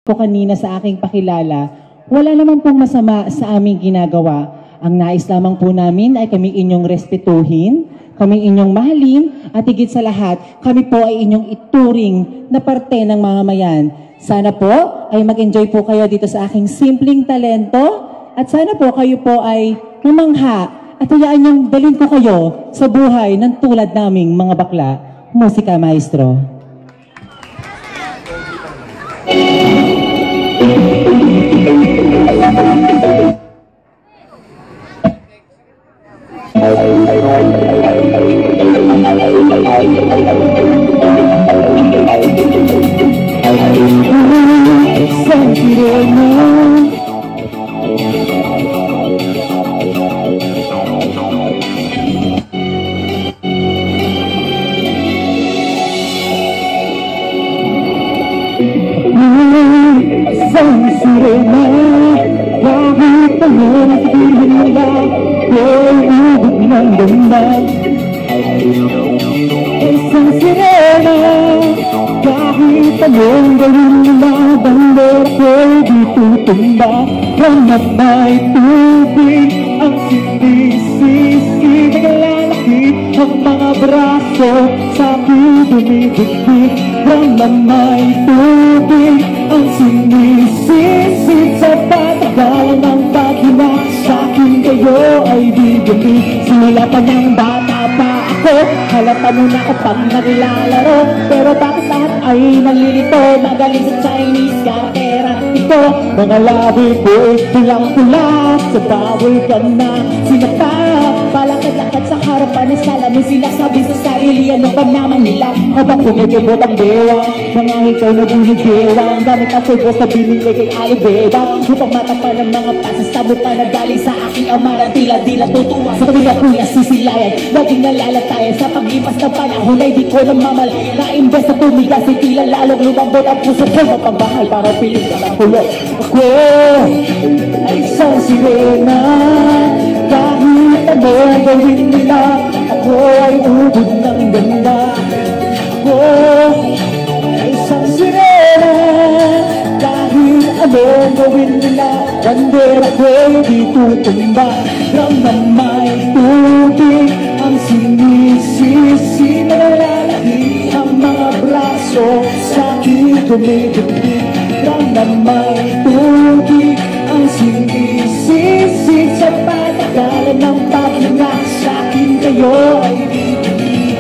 ko kanina sa aking pakilala, wala naman pong masama sa aming ginagawa. Ang nais lamang po namin ay kami inyong respetuhin, kami inyong mahalin, at higit sa lahat, kami po ay inyong ituring na parte ng mamamayan. Sana po ay mag-enjoy po kayo dito sa aking simpleng talento, at sana po kayo po ay mamangha at hayaan niyang dalhin ko kayo sa buhay ng tulad naming mga bakla. Musika, maestro. Isang sirena, kahit anong sabihin nila, ko'y ubod ng ganda. Isang sirena, kahit anong gawin nila, bandera ko'y di tutumba. Ramap may tubig, ang sinisisi, naglalaki ang mga braso, sa'kin dumidikdik. Ramap may tubig, ang sinisisid sa patagalan ng paghinga. Sa'kin kayo ay bibigay. Simula pa ng bata pa ako, halata mo na kapag naglalaro. Pero bakit lahat ay nalilito? Magaling sa Chinese kartera ito. Mga labi ko ay pulang-pula, sa bawal ka na sinapa. Palakad-lakad sa harapan ng salamin, sila sabi sa sarili, ano ba naman nila? Habang kumikibot ang dewa, mga ikaw na bunigewa. Ang gamit ang pulbo sa binili kay Alibeba, upang matapan ng mga pasasabo pa na galing sa aking ama na tila-tila tutuwa. Sa kabila kuya sisilayan, laging nalalatayan sa pag-ipas ng panahon ay di ko namamal. Na-imbes na tumigas, tila lalong lumambot ang puso ko. Mapagmahal para piling ka ng kulot. Ako ay isang sirena, kahit ano gawin nila, ako ay ubod ng ganda. Ako ay isang sirena, kahit ano gawin nila, bandera ko'y di tutumba. Ramang may tubig, ang sinisisi, nalalaki ang mga braso, sa'kin dumidikdik. Ramang may tubig, ang sinisisi, sa patagalan ng paghinga. Sa'kin kayo ay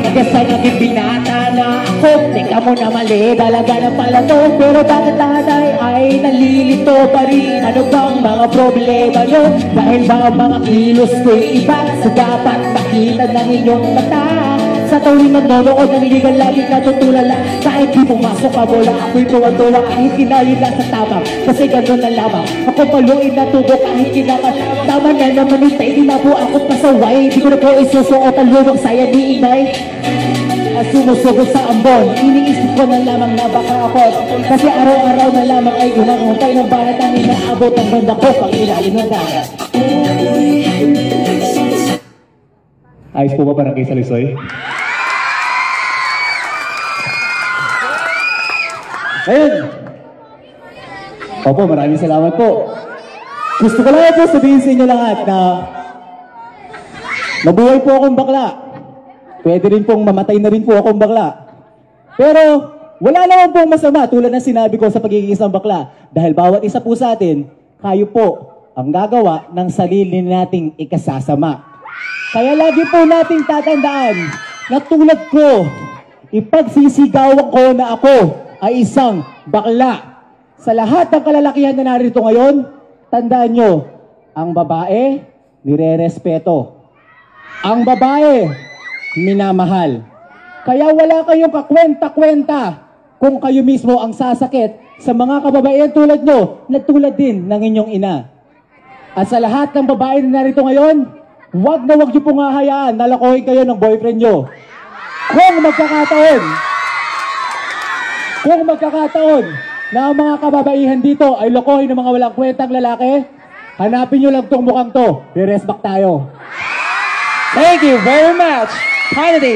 nagkasal na binata na ako. Teka mo na mali, dalaga na pala to. Pero bakit tatay ay nalilito pa rin? Ano bang mga problema nyo? Dahil ba ang mga kilos ko'y iba? So dapat makita ng inyong mata. Sa tawin nanonood, naniligan laging natutulala. Kahit di pumasok ka bola, ako'y tuwa-tuwa kahit kinalin lang sa tabang. Kasi gano'n na lamang, ako paluin na tubo kahit kinakan. Tama na naman ito, hindi na po ako pasaway. Di ko na po isusuot ang lumang saya ni inay. At sumusugod sa ambon, iniisip ko na lamang na baka ako. Kasi araw-araw na lamang ay gunang-untay ng banat ang inaabot ang banda ko pang ilalim ng dagat. Ayos po ba parang kay Salisoy? Ayun! Opo, maraming salamat po. Gusto ko lang po sabihin sa inyo lahat na nabuhay po akong bakla. Pwede rin pong mamatay na rin po akong bakla. Pero wala naman pong masama tulad ng sinabi ko sa pagiging isang bakla. Dahil bawat isa po sa atin, kayo po ang gagawa ng sarili nating ikasasama. Kaya lagi po nating tatandaan na tulad ko, ipagsisigawan ko na ako ay isang bakla. Sa lahat ng kalalakihan na narito ngayon, tandaan nyo, ang babae, nire-respeto. Ang babae, minamahal. Kaya wala kayong kakwenta-kwenta kung kayo mismo ang sasakit sa mga kababaihan tulad nyo, na tulad din ng inyong ina. At sa lahat ng babae na narito ngayon, wag na wag nyo pong hahayaan na lakohin kayo ng boyfriend nyo. Kung magkakataon na ang mga kababaihan dito ay lokohin ng mga walang kwentang lalaki, hanapin nyo lang tong mukhang to. Re-rest back tayo. Thank you very much. Kennedy.